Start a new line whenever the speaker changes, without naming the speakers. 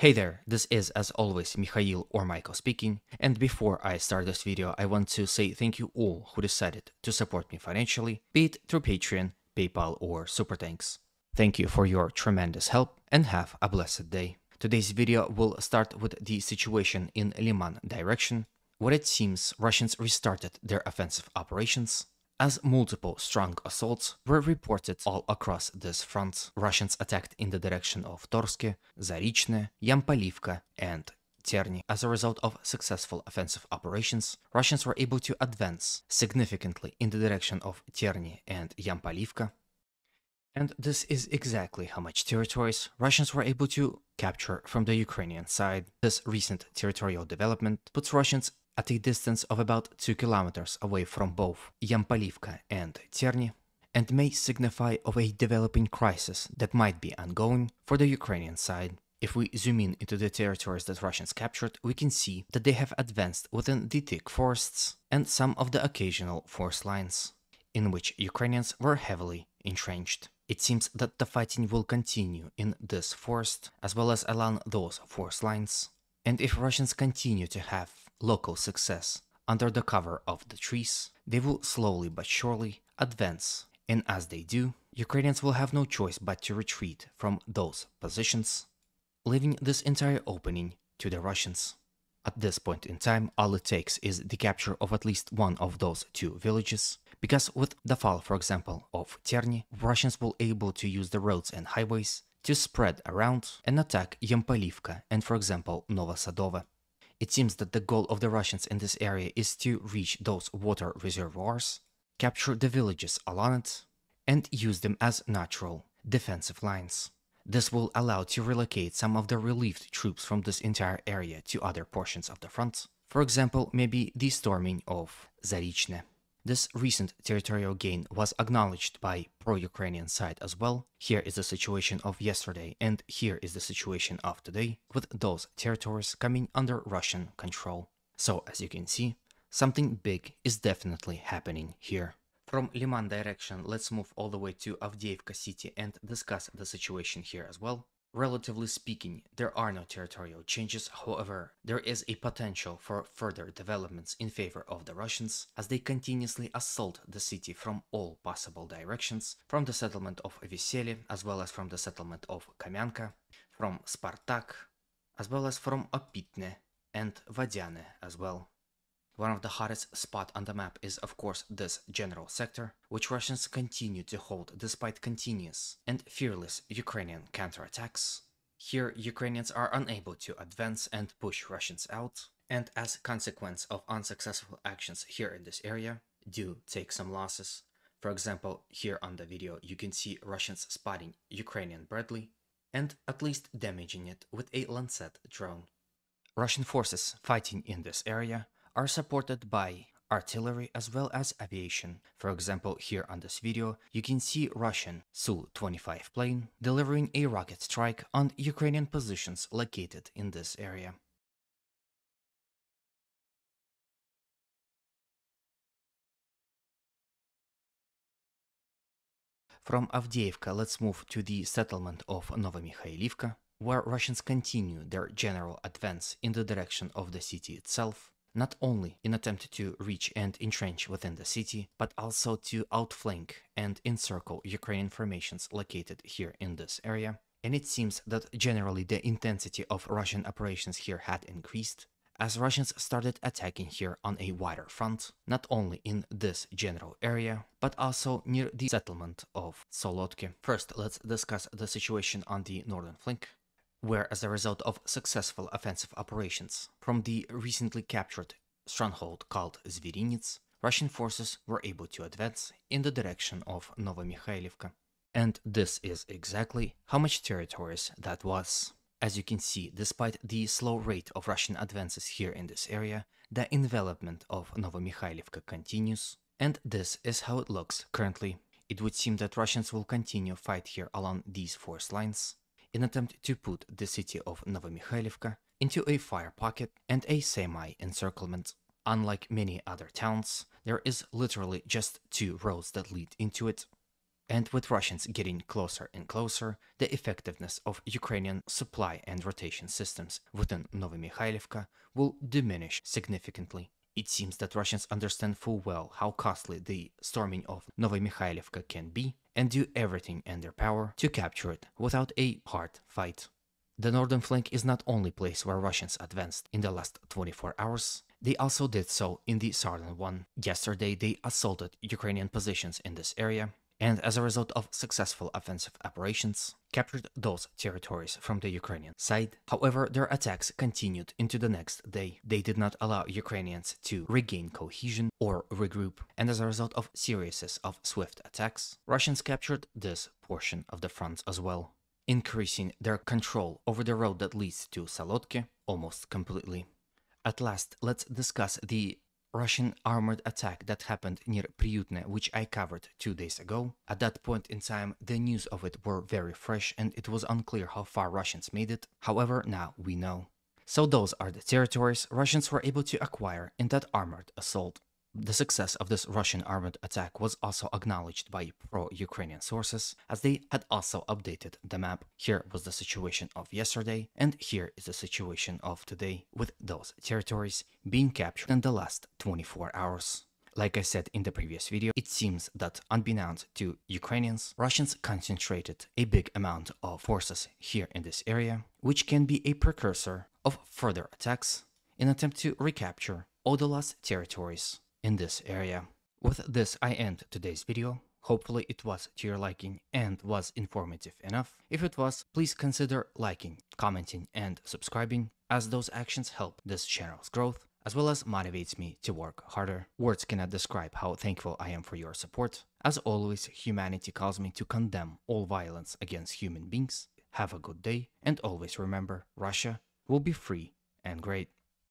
Hey there, this is as always Mikhail or Michael speaking, and before I start this video I want to say thank you all who decided to support me financially, be it through Patreon, PayPal or Super Thanks. Thank you for your tremendous help and have a blessed day. Today's video will start with the situation in Liman direction, where it seems Russians restarted their offensive operations. As multiple strong assaults were reported all across this front, Russians attacked in the direction of Torske, Zarichne, Yampolivka, and Terni. As a result of successful offensive operations, Russians were able to advance significantly in the direction of Terni and Yampolivka. And this is exactly how much territories Russians were able to capture from the Ukrainian side. This recent territorial development puts Russians at a distance of about 2 kilometers away from both Yampolivka and Terni, and may signify of a developing crisis that might be ongoing for the Ukrainian side. If we zoom in into the territories that Russians captured, we can see that they have advanced within the thick forests and some of the occasional forest lines, in which Ukrainians were heavily entrenched. It seems that the fighting will continue in this forest as well as along those forest lines, and if Russians continue to have local success under the cover of the trees, they will slowly but surely advance, and as they do, Ukrainians will have no choice but to retreat from those positions, leaving this entire opening to the Russians. At this point in time, all it takes is the capture of at least one of those two villages, because with the fall, for example, of Terni, Russians will be able to use the roads and highways to spread around and attack Yampolivka and, for example, Novosadova. It seems that the goal of the Russians in this area is to reach those water reservoirs, capture the villages along it, and use them as natural defensive lines. This will allow to relocate some of the relieved troops from this entire area to other portions of the front. For example, maybe the storming of Zarichne. This recent territorial gain was acknowledged by pro-Ukrainian side as well. Here is the situation of yesterday and here is the situation of today, with those territories coming under Russian control. So as you can see, something big is definitely happening here. From Liman direction, let's move all the way to Avdiivka city and discuss the situation here as well. Relatively speaking, there are no territorial changes, however, there is a potential for further developments in favor of the Russians, as they continuously assault the city from all possible directions, from the settlement of Vesely, as well as from the settlement of Kamyanka, from Spartak, as well as from Opitne and Vadiane as well. One of the hottest spots on the map is of course this general sector, which Russians continue to hold despite continuous and fearless Ukrainian counterattacks. Here Ukrainians are unable to advance and push Russians out, and as a consequence of unsuccessful actions here in this area, do take some losses. For example, here on the video you can see Russians spotting Ukrainian Bradley and at least damaging it with a Lancet drone. Russian forces fighting in this area are supported by artillery as well as aviation. For example, here on this video, you can see Russian Su-25 plane delivering a rocket strike on Ukrainian positions located in this area. From Avdiivka, let's move to the settlement of Novomikhailivka, where Russians continue their general advance in the direction of the city itself, not only in attempt to reach and entrench within the city, but also to outflank and encircle Ukrainian formations located here in this area. And it seems that generally the intensity of Russian operations here had increased, as Russians started attacking here on a wider front, not only in this general area, but also near the settlement of Solotki. First, let's discuss the situation on the northern flank, where as a result of successful offensive operations from the recently captured stronghold called Zverinets, Russian forces were able to advance in the direction of Novomikhailivka. And this is exactly how much territories that was. As you can see, despite the slow rate of Russian advances here in this area, the envelopment of Novomikhailivka continues, and this is how it looks currently. It would seem that Russians will continue fight here along these forest lines, in attempt to put the city of Novomikhailivka into a fire pocket and a semi-encirclement. Unlike many other towns, there is literally just two roads that lead into it, And with Russians getting closer and closer, the effectiveness of Ukrainian supply and rotation systems within Novomikhailivka will diminish significantly. It seems that Russians understand full well how costly the storming of Novomikhailivka can be and do everything in their power to capture it without a hard fight. The northern flank is not only place where Russians advanced in the last 24 hours, they also did so in the southern one. Yesterday they assaulted Ukrainian positions in this area, and as a result of successful offensive operations, captured those territories from the Ukrainian side. However, their attacks continued into the next day. They did not allow Ukrainians to regain cohesion or regroup, and as a result of series of swift attacks, Russians captured this portion of the front as well, increasing their control over the road that leads to Salotki almost completely. At last, let's discuss the Russian armored attack that happened near Priutne, which I covered 2 days ago. At that point in time, the news of it were very fresh and it was unclear how far Russians made it. However, now we know. So those are the territories Russians were able to acquire in that armored assault. The success of this Russian armored attack was also acknowledged by pro-Ukrainian sources, as they had also updated the map. Here was the situation of yesterday, and here is the situation of today, with those territories being captured in the last 24 hours. Like I said in the previous video, it seems that unbeknownst to Ukrainians, Russians concentrated a big amount of forces here in this area, which can be a precursor of further attacks in an attempt to recapture all the lost territories in this area. With this, I end today's video. Hopefully it was to your liking and was informative enough. If it was, please consider liking, commenting and subscribing, as those actions help this channel's growth, as well as motivates me to work harder. Words cannot describe how thankful I am for your support. As always, humanity calls me to condemn all violence against human beings. Have a good day, and always remember, Russia will be free and great.